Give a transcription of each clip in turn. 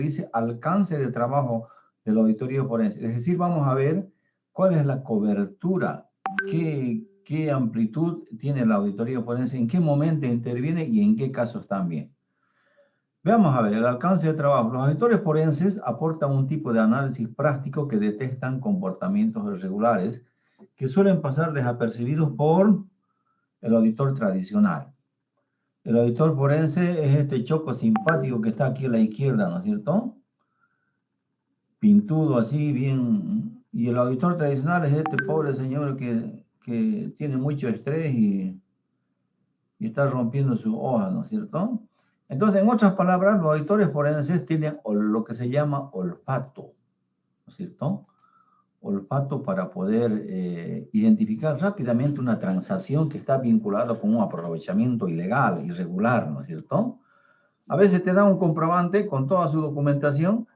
dice alcance de trabajo de la auditoría forense. Es decir, vamos a ver cuál es la cobertura, qué amplitud tiene la auditoría forense, en qué momento interviene y en qué casos también. Veamos a ver, el alcance de trabajo. Los auditores forenses aportan un tipo de análisis práctico que detectan comportamientos irregulares que suelen pasar desapercibidos por el auditor tradicional. El auditor forense es este choco simpático que está aquí a la izquierda, ¿no es cierto? Pintudo así, bien. Y el auditor tradicional es este pobre señor que tiene mucho estrés y está rompiendo su hoja, ¿no es cierto? Entonces, en otras palabras, los auditores forenses tienen lo que se llama olfato, ¿no es cierto? Olfato para poder identificar rápidamente una transacción que está vinculada con un aprovechamiento ilegal, irregular, ¿no es cierto? A veces te da un comprobante con toda su documentación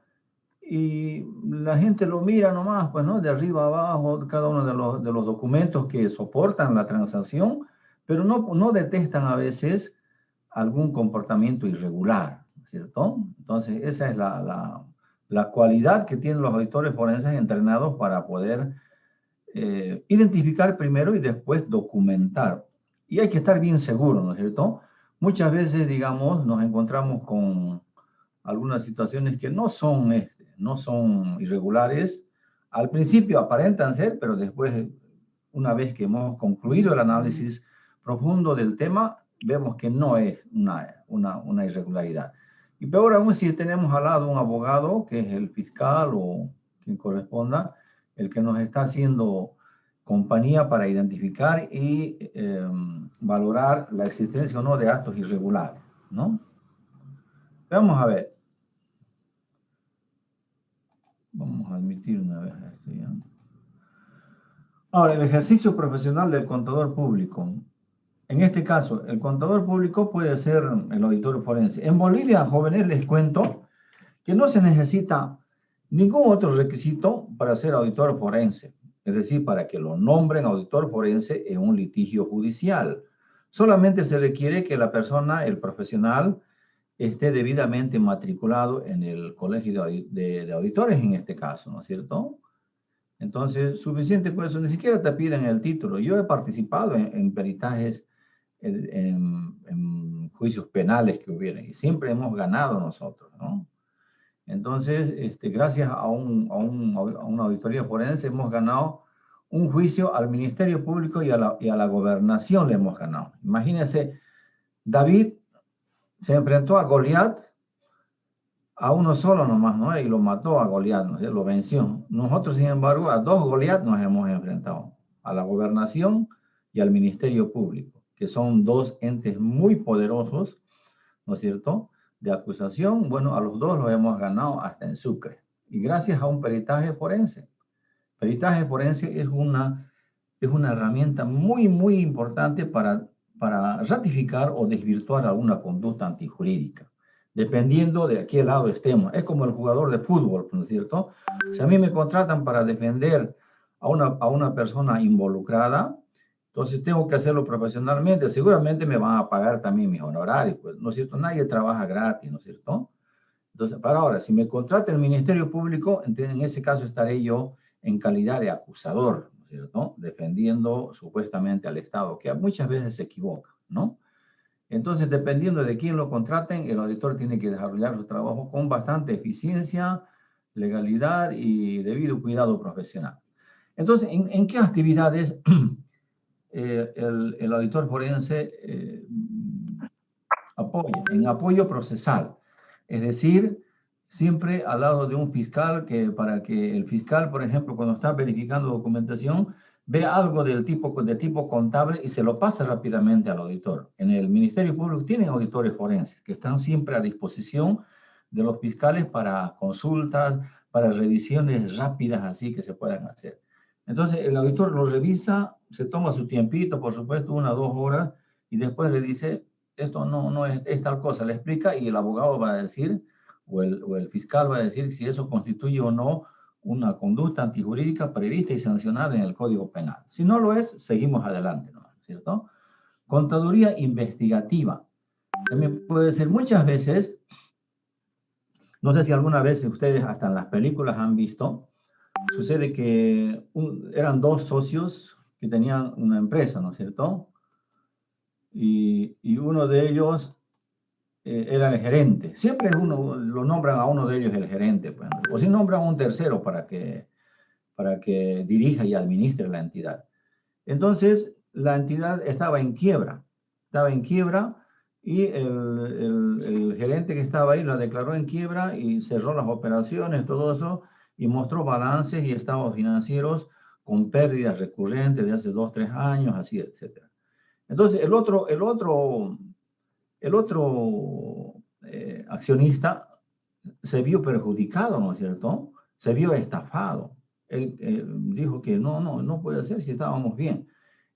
y la gente lo mira nomás, pues, ¿no? De arriba a abajo, cada uno de los documentos que soportan la transacción, pero no detectan a veces algún comportamiento irregular, ¿cierto? Entonces, esa es la cualidad que tienen los auditores forenses entrenados para poder identificar primero y después documentar. Y hay que estar bien seguro, ¿no es cierto? Muchas veces, digamos, nos encontramos con algunas situaciones que no son irregulares. Al principio aparentan ser, pero después, una vez que hemos concluido el análisis profundo del tema, vemos que no es una irregularidad. Y peor aún si tenemos al lado un abogado, que es el fiscal o quien corresponda, el que nos está haciendo compañía para identificar y valorar la existencia o no de actos irregulares, ¿no? Vamos a ver. Vamos a admitir una vez esto ya. Ahora, el ejercicio profesional del contador público. En este caso, el contador público puede ser el auditor forense. En Bolivia, jóvenes, les cuento que no se necesita ningún otro requisito para ser auditor forense. Es decir, para que lo nombren auditor forense en un litigio judicial. Solamente se requiere que la persona, el profesional, esté debidamente matriculado en el colegio de auditores en este caso, ¿no es cierto? Entonces, suficiente por eso, ni siquiera te piden el título. Yo he participado en peritajes, en juicios penales que hubieran, y siempre hemos ganado nosotros, ¿no? Entonces, gracias a una auditoría forense hemos ganado un juicio al Ministerio Público y a la gobernación le hemos ganado. Imagínense, David se enfrentó a Goliat, a uno solo nomás, ¿no? Y lo mató a Goliat, ¿no? Lo venció. Nosotros, sin embargo, a dos Goliat nos hemos enfrentado, a la gobernación y al Ministerio Público, que son dos entes muy poderosos, ¿no es cierto?, de acusación. Bueno, a los dos los hemos ganado hasta en Sucre. Y gracias a un peritaje forense. Peritaje forense es una herramienta muy, muy importante para ratificar o desvirtuar alguna conducta antijurídica, dependiendo de a qué lado estemos. Es como el jugador de fútbol, ¿no es cierto? Si a mí me contratan para defender a una persona involucrada, entonces tengo que hacerlo profesionalmente. Seguramente me van a pagar también mis honorarios, pues, ¿no es cierto? Nadie trabaja gratis, ¿no es cierto? Entonces, para ahora, si me contrata el Ministerio Público, en ese caso estaré yo en calidad de acusador, ¿no es cierto?, defendiendo supuestamente al Estado, que muchas veces se equivoca, ¿no? Entonces, dependiendo de quién lo contraten, el auditor tiene que desarrollar su trabajo con bastante eficiencia, legalidad y debido cuidado profesional. Entonces, ¿en qué actividades el auditor forense apoya? En apoyo procesal. Es decir, siempre al lado de un fiscal, para que el fiscal, por ejemplo, cuando está verificando documentación, vea algo de tipo contable y se lo pasa rápidamente al auditor. En el Ministerio Público tienen auditores forenses que están siempre a disposición de los fiscales para consultas, para revisiones rápidas así que se puedan hacer. Entonces, el auditor lo revisa, se toma su tiempito, por supuesto, 1 o 2 horas, y después le dice, esto no es tal cosa, le explica, y el abogado va a decir, o el fiscal va a decir si eso constituye o no una conducta antijurídica prevista y sancionada en el Código Penal. Si no lo es, seguimos adelante, ¿no? ¿Cierto? Contaduría investigativa. También puede ser muchas veces No sé si alguna vez ustedes hasta en las películas han visto, sucede que eran dos socios que tenían una empresa, ¿no es cierto? Y uno de ellos era el gerente. Siempre lo nombran a uno de ellos el gerente, pues, o si nombran a un tercero para que dirija y administre la entidad. Entonces, la entidad estaba en quiebra y el gerente que estaba ahí la declaró en quiebra y cerró las operaciones, todo eso, y mostró balances y estados financieros con pérdidas recurrentes de hace 2, 3 años, así, etc. Entonces, el otro accionista se vio perjudicado, ¿no es cierto? Se vio estafado. Él dijo que no puede ser si estábamos bien.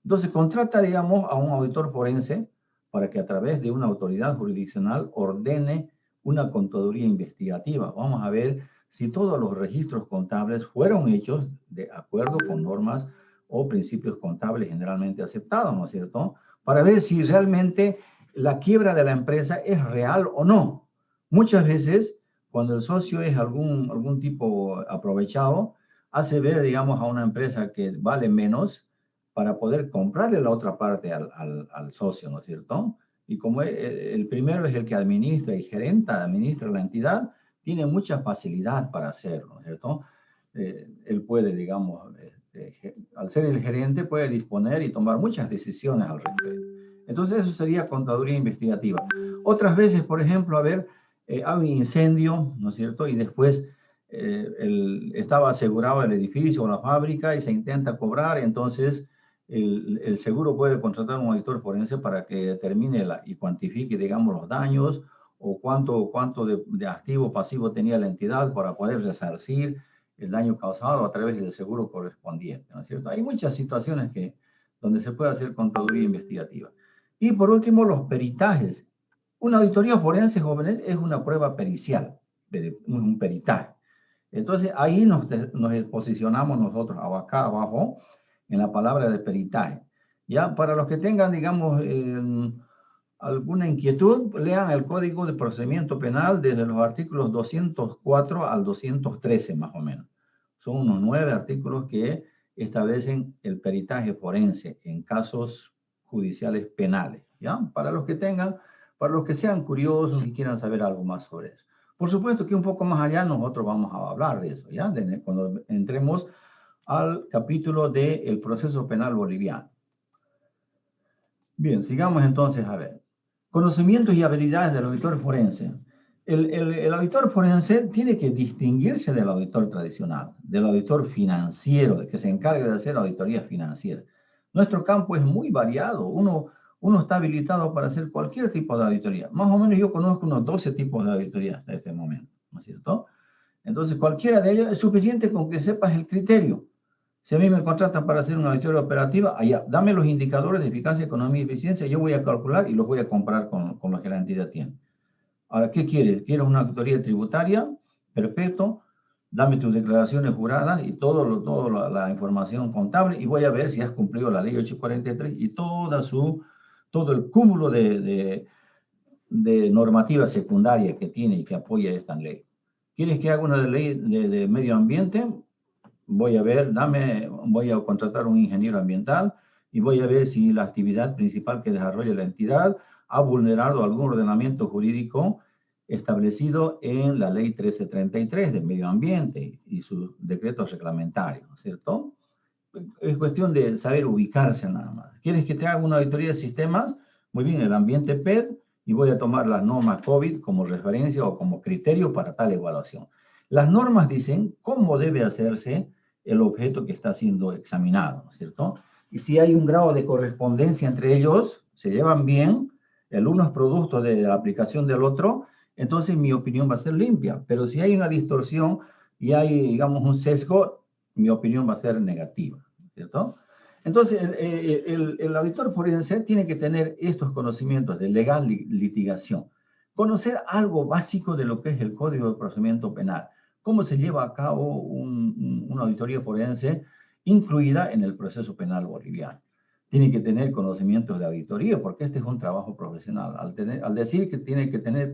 Entonces contrata, digamos, a un auditor forense para que a través de una autoridad jurisdiccional ordene una contaduría investigativa. Vamos a ver si todos los registros contables fueron hechos de acuerdo con normas o principios contables generalmente aceptados, ¿no es cierto? Para ver si realmente la quiebra de la empresa es real o no. Muchas veces, cuando el socio es algún tipo aprovechado, hace ver, digamos, a una empresa que vale menos para poder comprarle la otra parte al socio, ¿no es cierto? Y como el primero es el que administra y administra la entidad, tiene mucha facilidad para hacerlo, ¿no es cierto? Él puede, digamos, al ser el gerente, puede disponer y tomar muchas decisiones al respecto. Entonces, eso sería contaduría investigativa. Otras veces, por ejemplo, hay un incendio, ¿no es cierto? Y después estaba asegurado el edificio o la fábrica y se intenta cobrar, entonces el seguro puede contratar un auditor forense para que determine y cuantifique, digamos, los daños o cuánto de activo pasivo tenía la entidad para poder resarcir el daño causado a través del seguro correspondiente, ¿no es cierto? Hay muchas situaciones donde se puede hacer contaduría investigativa. Y por último, los peritajes. Una auditoría forense, jóvenes, es una prueba pericial, un peritaje. Entonces, ahí nos posicionamos nosotros acá abajo en la palabra de peritaje. Ya, para los que tengan, digamos, alguna inquietud, lean el Código de Procedimiento Penal desde los artículos 204 al 213, más o menos. Son unos 9 artículos que establecen el peritaje forense en casos judiciales penales, ¿ya? Para los que sean curiosos y quieran saber algo más sobre eso. Por supuesto que un poco más allá nosotros vamos a hablar de eso, ¿ya? Cuando entremos al capítulo del proceso penal boliviano. Bien, sigamos entonces a ver. Conocimientos y habilidades del auditor forense. El auditor forense tiene que distinguirse del auditor tradicional, del auditor financiero, de que se encarga de hacer auditoría financiera. Nuestro campo es muy variado. Uno está habilitado para hacer cualquier tipo de auditoría. Más o menos yo conozco unos 12 tipos de auditoría hasta este momento, ¿no es cierto? Entonces, cualquiera de ellos es suficiente con que sepas el criterio. Si a mí me contratan para hacer una auditoría operativa, allá, dame los indicadores de eficacia, economía y eficiencia, yo voy a calcular y los voy a comparar con los que la entidad tiene. Ahora, ¿qué quieres? ¿Quieres una auditoría tributaria? Perfecto. Dame tus declaraciones juradas y toda la información contable y voy a ver si has cumplido la ley 843 y todo el cúmulo de normativa secundaria que tiene y que apoya esta ley. ¿Quieres que haga una ley de medio ambiente? Voy a contratar un ingeniero ambiental y voy a ver si la actividad principal que desarrolla la entidad ha vulnerado algún ordenamiento jurídico establecido en la ley 1333 del medio ambiente y sus decretos reglamentarios, ¿no es cierto? Es cuestión de saber ubicarse nada más. ¿Quieres que te haga una auditoría de sistemas? Muy bien, el ambiente PED, y voy a tomar las normas COVID como referencia o como criterio para tal evaluación. Las normas dicen cómo debe hacerse el objeto que está siendo examinado, ¿no es cierto? Y si hay un grado de correspondencia entre ellos, se llevan bien, el uno es producto de la aplicación del otro, entonces mi opinión va a ser limpia. Pero si hay una distorsión y hay, digamos, un sesgo, mi opinión va a ser negativa, ¿cierto? Entonces, el auditor forense tiene que tener estos conocimientos de legal litigación, conocer algo básico de lo que es el Código de Procedimiento Penal, cómo se lleva a cabo una auditoría forense incluida en el proceso penal boliviano. Tiene que tener conocimientos de auditoría, porque este es un trabajo profesional. Al decir que tiene que tener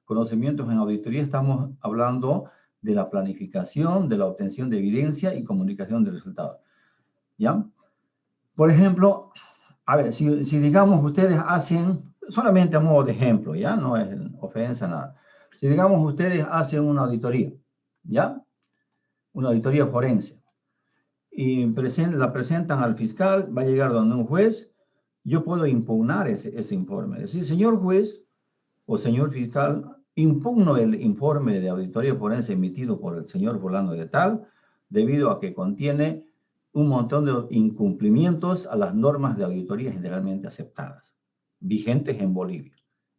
conocimientos en auditoría estamos hablando de la planificación, de la obtención de evidencia y comunicación de resultados. ¿Ya? Por ejemplo, a ver, si digamos ustedes hacen, solamente a modo de ejemplo, ¿ya? No es ofensa, nada. Si digamos ustedes hacen una auditoría, ¿ya? Una auditoría forense, y la presentan al fiscal, va a llegar donde un juez, yo puedo impugnar ese informe. Es decir, señor juez o señor fiscal, impugno el informe de auditoría forense emitido por el señor fulano de tal, debido a que contiene un montón de incumplimientos a las normas de auditoría generalmente aceptadas, vigentes en Bolivia,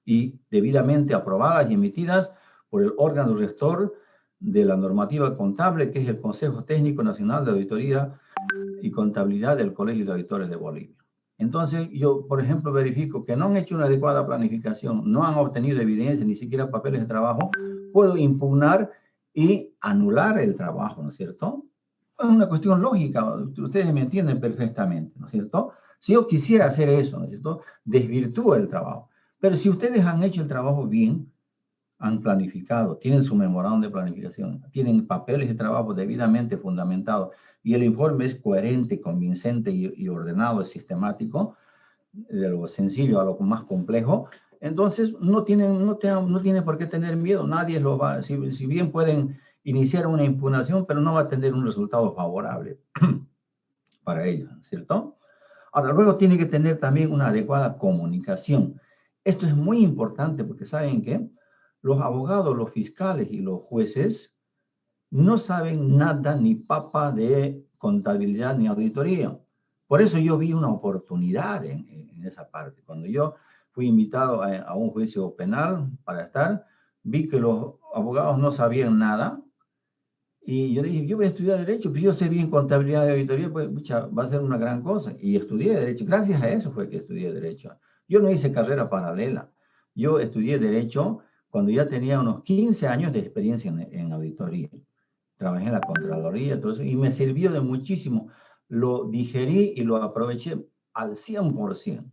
y debidamente aprobadas y emitidas por el órgano rector de la normativa contable, que es el Consejo Técnico Nacional de Auditoría y Contabilidad del Colegio de Auditores de Bolivia. Entonces, yo, por ejemplo, verifico que no han hecho una adecuada planificación, no han obtenido evidencia, ni siquiera papeles de trabajo, puedo impugnar y anular el trabajo, ¿no es cierto? Es una cuestión lógica, ustedes me entienden perfectamente, ¿no es cierto? Si yo quisiera hacer eso, ¿no es cierto? Desvirtúo el trabajo. Pero si ustedes han hecho el trabajo bien, han planificado, tienen su memorándum de planificación, tienen papeles de trabajo debidamente fundamentados y el informe es coherente, convincente y ordenado, es sistemático, de lo sencillo a lo más complejo, entonces no tienen por qué tener miedo, nadie lo va, si bien pueden iniciar una impugnación, pero no va a tener un resultado favorable para ellos, ¿cierto? Ahora, luego tiene que tener también una adecuada comunicación. Esto es muy importante porque saben que los abogados, los fiscales y los jueces no saben nada ni papa de contabilidad ni auditoría. Por eso yo vi una oportunidad en esa parte. Cuando yo fui invitado a un juicio penal para estar, vi que los abogados no sabían nada y yo dije, yo voy a estudiar Derecho, pues yo sé bien contabilidad y auditoría, pues pucha, va a ser una gran cosa. Y estudié Derecho. Gracias a eso fue que estudié Derecho. Yo no hice carrera paralela. Yo estudié Derecho cuando ya tenía unos 15 años de experiencia en auditoría. Trabajé en la Contraloría, todo eso, y me sirvió de muchísimo. Lo digerí y lo aproveché al 100%.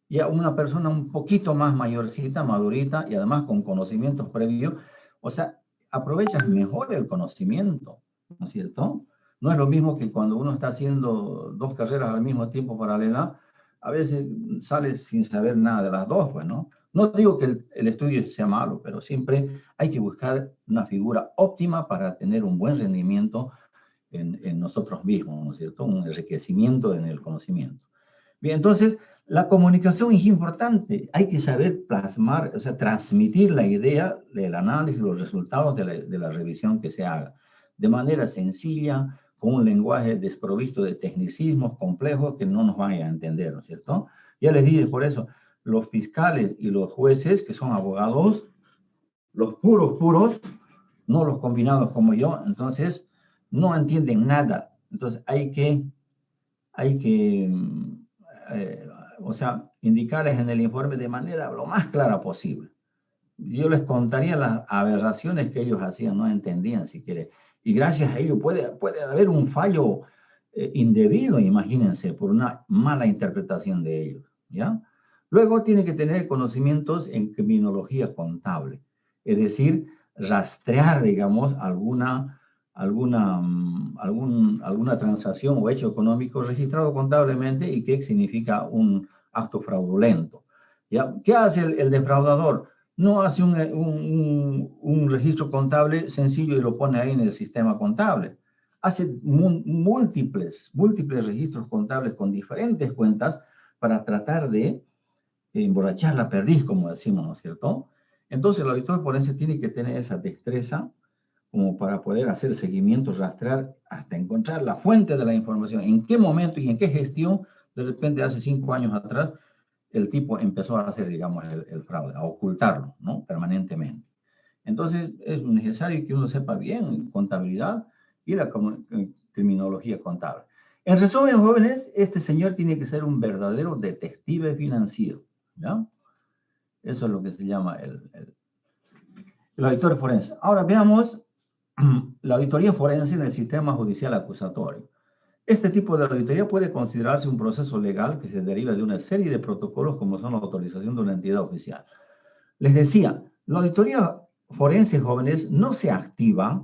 Ya una persona un poquito más mayorcita, madurita, y además con conocimientos previos, o sea, aprovechas mejor el conocimiento, ¿no es cierto? No es lo mismo que cuando uno está haciendo dos carreras al mismo tiempo paralela, a veces sales sin saber nada de las dos, pues, ¿no? No digo que el estudio sea malo, pero siempre hay que buscar una figura óptima para tener un buen rendimiento en nosotros mismos, ¿no es cierto? Un enriquecimiento en el conocimiento. Bien, entonces, la comunicación es importante. Hay que saber plasmar, o sea, transmitir la idea del análisis, los resultados de la revisión que se haga, de manera sencilla, con un lenguaje desprovisto de tecnicismos complejos que no nos vayan a entender, ¿no es cierto? Ya les dije, por eso, los fiscales y los jueces, que son abogados, los puros, no los combinados como yo, entonces no entienden nada. Entonces hay que o sea, indicarles en el informe de manera lo más clara posible. Yo les contaría las aberraciones que ellos hacían, no entendían siquiera. Y gracias a ello puede haber un fallo indebido, imagínense, por una mala interpretación de ellos, ¿ya? Luego tiene que tener conocimientos en criminología contable, es decir, rastrear, digamos, alguna transacción o hecho económico registrado contablemente y que significa un acto fraudulento. ¿Ya? ¿Qué hace el defraudador? No hace un registro contable sencillo y lo pone ahí en el sistema contable. Hace múltiples registros contables con diferentes cuentas para tratar de emborrachar la perdiz, como decimos, ¿no es cierto? Entonces el auditor forense tiene que tener esa destreza como para poder hacer seguimiento, rastrear, hasta encontrar la fuente de la información, en qué momento y en qué gestión, de repente hace 5 años atrás, el tipo empezó a hacer, digamos, el fraude, a ocultarlo, ¿no? Permanentemente. Entonces, es necesario que uno sepa bien contabilidad y la criminología contable. En resumen, jóvenes, este señor tiene que ser un verdadero detective financiero, ¿ya? Eso es lo que se llama el auditor forense. Ahora veamos la auditoría forense en el sistema judicial acusatorio. Este tipo de auditoría puede considerarse un proceso legal que se deriva de una serie de protocolos como son la autorización de una entidad oficial. Les decía, La auditoría forense, jóvenes, no se activa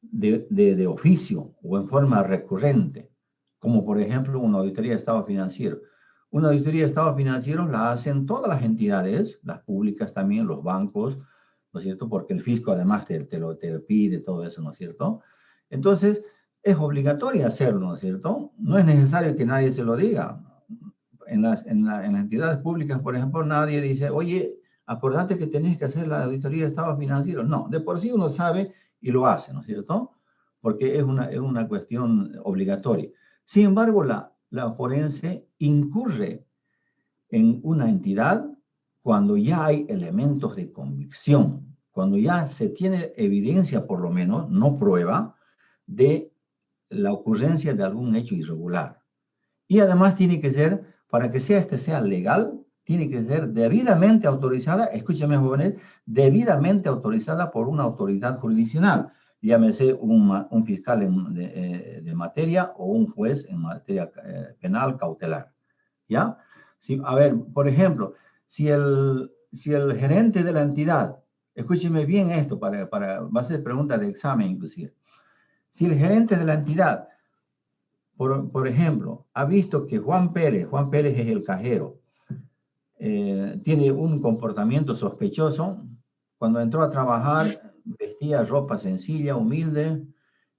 de oficio o en forma recurrente, como por ejemplo una auditoría de estado financiero. Una auditoría de estado financiero la hacen todas las entidades, las públicas también, los bancos, ¿no es cierto? Porque el fisco además te lo pide, todo eso, ¿no es cierto? Entonces, es obligatorio hacerlo, ¿no es cierto? No es necesario que nadie se lo diga. En las entidades públicas, por ejemplo, nadie dice, oye, acordate que tenés que hacer la auditoría de estado financiero. No, de por sí uno sabe y lo hace, ¿no es cierto? Porque es una cuestión obligatoria. Sin embargo, la forense incurre en una entidad cuando ya hay elementos de convicción, cuando ya se tiene evidencia, por lo menos, no prueba, de la ocurrencia de algún hecho irregular. Y además tiene que ser, para que sea legal, tiene que ser debidamente autorizada, escúchame jóvenes, debidamente autorizada por una autoridad jurisdiccional, llámese un fiscal de materia o un juez en materia penal cautelar, ¿ya? Si, a ver, por ejemplo, si el gerente de la entidad, escúcheme bien esto, va a ser pregunta de examen inclusive, si el gerente de la entidad por ejemplo, ha visto que Juan Pérez es el cajero, tiene un comportamiento sospechoso. Cuando entró a trabajar, vestía ropa sencilla, humilde,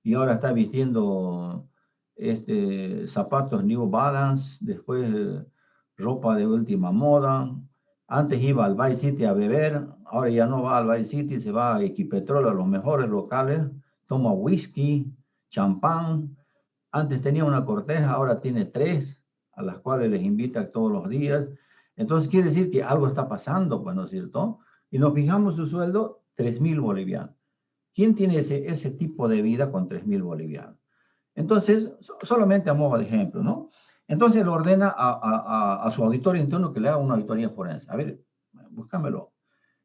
y ahora está vistiendo zapatos New Balance, después ropa de última moda. Antes iba al Vice City a beber, ahora ya no va al Vice City, se va a Equipetrol, a los mejores locales, toma whisky, champán. Antes tenía una corteja, ahora tiene 3, a las cuales les invita todos los días. Entonces quiere decir que algo está pasando, pues, ¿no es cierto? Y nos fijamos su sueldo, 3.000 bolivianos. ¿Quién tiene ese tipo de vida con 3.000 bolivianos? Entonces, solamente a modo de ejemplo, ¿no? Entonces le ordena a su auditor interno que le haga una auditoría forense. A ver, búscamelo.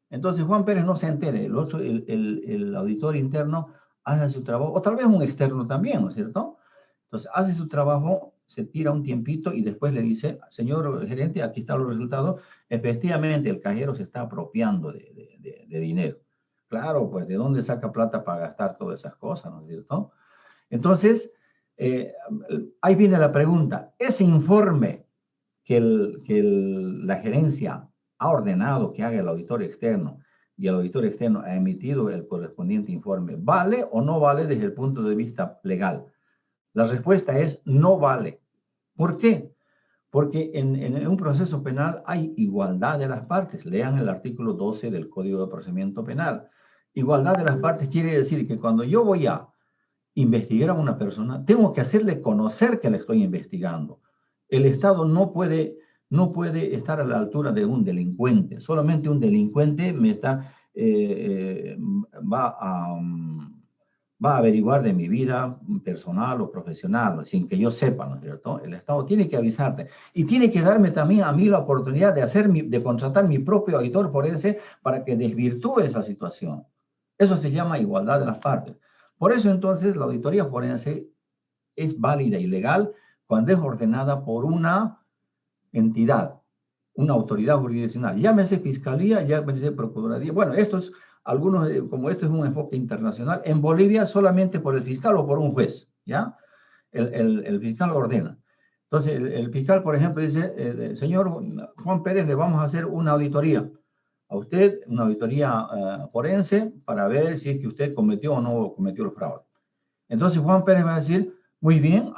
Entonces Juan Pérez no se entere, el auditor interno hace su trabajo, o tal vez un externo también, ¿no es cierto? Entonces hace su trabajo, se tira un tiempito y después le dice, señor gerente, aquí están los resultados. Efectivamente, el cajero se está apropiando de dinero. Claro, pues, ¿de dónde saca plata para gastar todas esas cosas, no es cierto? Entonces, ahí viene la pregunta. Ese informe que la gerencia ha ordenado que haga el auditor externo y el auditor externo ha emitido el correspondiente informe, ¿vale o no vale desde el punto de vista legal? La respuesta es no vale. ¿Por qué? Porque en un proceso penal hay igualdad de las partes. Lean el artículo 12 del Código de Procedimiento Penal. Igualdad de las partes quiere decir que cuando yo voy a investigar a una persona, tengo que hacerle conocer que la estoy investigando. El Estado no puede estar a la altura de un delincuente. Solamente un delincuente va a averiguar de mi vida personal o profesional, sin que yo sepa, ¿no es cierto? El Estado tiene que avisarte y tiene que darme también a mí la oportunidad de contratar mi propio auditor forense para que desvirtúe esa situación. Eso se llama igualdad de las partes. Por eso entonces la auditoría forense es válida y legal cuando es ordenada por una entidad, una autoridad jurisdiccional, llámese fiscalía, llámese procuraduría. Bueno, como esto es un enfoque internacional, en Bolivia solamente por el fiscal o por un juez, ¿ya? El fiscal ordena. Entonces, el fiscal, por ejemplo, dice, señor Juan Pérez, le vamos a hacer una auditoría a usted, una auditoría forense, para ver si es que usted cometió o no cometió el fraude. Entonces Juan Pérez va a decir, muy bien,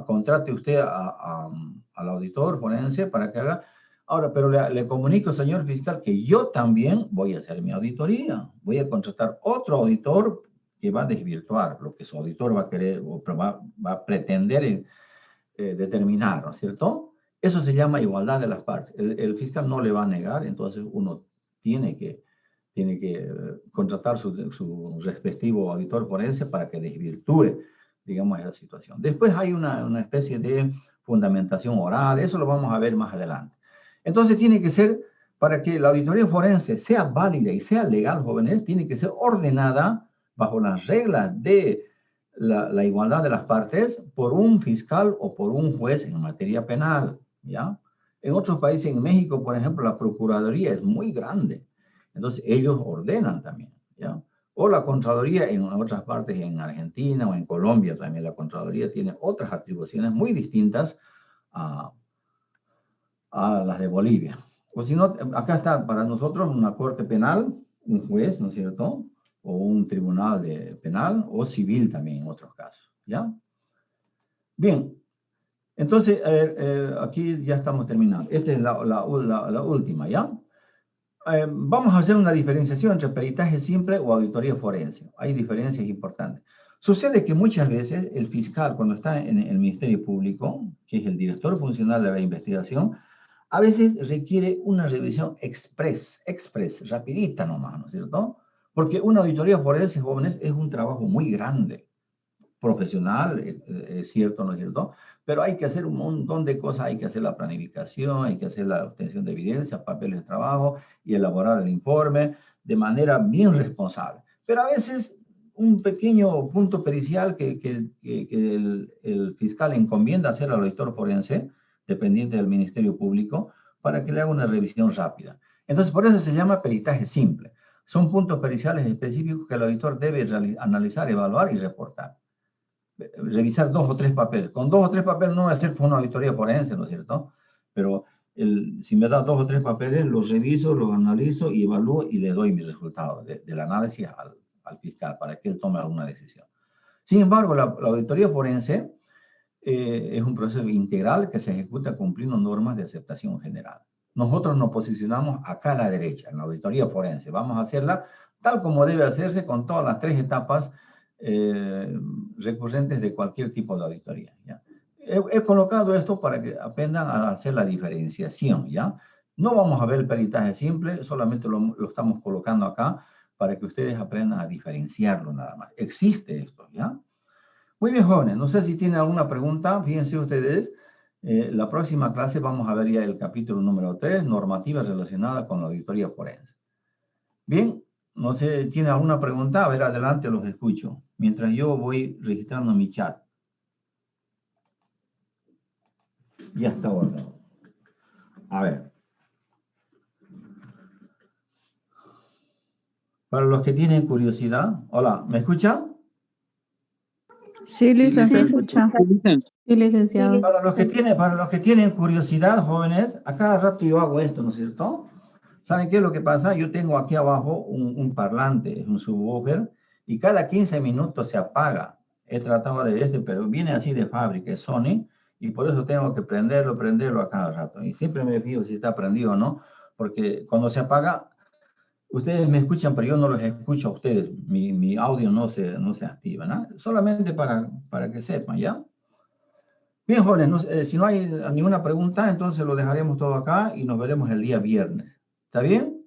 contrate usted al auditor forense para que haga. Ahora, pero le comunico, señor fiscal, que yo también voy a hacer mi auditoría. Voy a contratar otro auditor que va a desvirtuar lo que su auditor va a querer o va a pretender determinar, ¿no es cierto? Eso se llama igualdad de las partes. El fiscal no le va a negar, entonces uno tiene que contratar su respectivo auditor forense para que desvirtúe, digamos, esa situación. Después hay una especie de fundamentación oral, eso lo vamos a ver más adelante. Entonces tiene que ser, para que la auditoría forense sea válida y sea legal, jóvenes, tiene que ser ordenada bajo las reglas de la igualdad de las partes por un fiscal o por un juez en materia penal, ¿ya? En otros países, en México, por ejemplo, la Procuraduría es muy grande. Entonces, ellos ordenan también, ¿ya? O la Contraloría en otras partes, en Argentina o en Colombia también, la Contraloría tiene otras atribuciones muy distintas a las de Bolivia. O si no, acá está para nosotros una corte penal, un juez, ¿no es cierto? O un tribunal penal o civil también en otros casos, ¿ya? Bien, entonces, aquí ya estamos terminando. Esta es la última, ¿ya? Vamos a hacer una diferenciación entre peritaje simple o auditoría forense. Hay diferencias importantes. Sucede que muchas veces el fiscal, cuando está en el Ministerio Público, que es el director funcional de la investigación, a veces requiere una revisión express, rapidita nomás, ¿no es cierto? Porque una auditoría forense, jóvenes, es un trabajo muy grande, profesional, es cierto, ¿no es cierto? Pero hay que hacer un montón de cosas, hay que hacer la planificación, hay que hacer la obtención de evidencia, papeles de trabajo y elaborar el informe de manera bien responsable. Pero a veces un pequeño punto pericial que el fiscal encomienda hacer al auditor forense, dependiente del Ministerio Público, para que le haga una revisión rápida. Entonces, por eso se llama peritaje simple. Son puntos periciales específicos que el auditor debe analizar, evaluar y reportar. Revisar 2 o 3 papeles. Con 2 o 3 papeles no va a ser una auditoría forense, ¿no es cierto? Pero si me da 2 o 3 papeles, los reviso, los analizo y evalúo y le doy mis resultados del análisis al fiscal para que él tome alguna decisión. Sin embargo, la auditoría forense es un proceso integral que se ejecuta cumpliendo normas de aceptación general. Nosotros nos posicionamos acá a la derecha, en la auditoría forense. Vamos a hacerla tal como debe hacerse con todas las 3 etapas recurrentes de cualquier tipo de auditoría, ¿ya? He colocado esto para que aprendan a hacer la diferenciación, ¿ya? No vamos a ver el peritaje simple, solamente lo estamos colocando acá para que ustedes aprendan a diferenciarlo nada más. Existe esto, ¿ya? Muy bien, jóvenes, no sé si tienen alguna pregunta, fíjense ustedes, la próxima clase vamos a ver ya el capítulo número 3, normativa relacionada con la auditoría forense. Bien, no sé, ¿tiene alguna pregunta? A ver, adelante, los escucho, mientras yo voy registrando mi chat. Ya está guardado. A ver. Para los que tienen curiosidad, hola, ¿me escuchan? Sí, licenciado, se escucha. Sí, licenciado. Para los que tienen curiosidad, jóvenes, a cada rato yo hago esto, ¿no es cierto? ¿Saben qué es lo que pasa? Yo tengo aquí abajo un parlante, un subwoofer, y cada 15 minutos se apaga. He tratado de pero viene así de fábrica, es Sony, y por eso tengo que prenderlo a cada rato. Y siempre me fijo si está prendido o no, porque cuando se apaga, ustedes me escuchan, pero yo no los escucho a ustedes. Mi audio no se activa, ¿no? Solamente para que sepan, ¿ya? Bien, jóvenes, si no hay ninguna pregunta, entonces lo dejaremos todo acá y nos veremos el día viernes. ¿Está bien?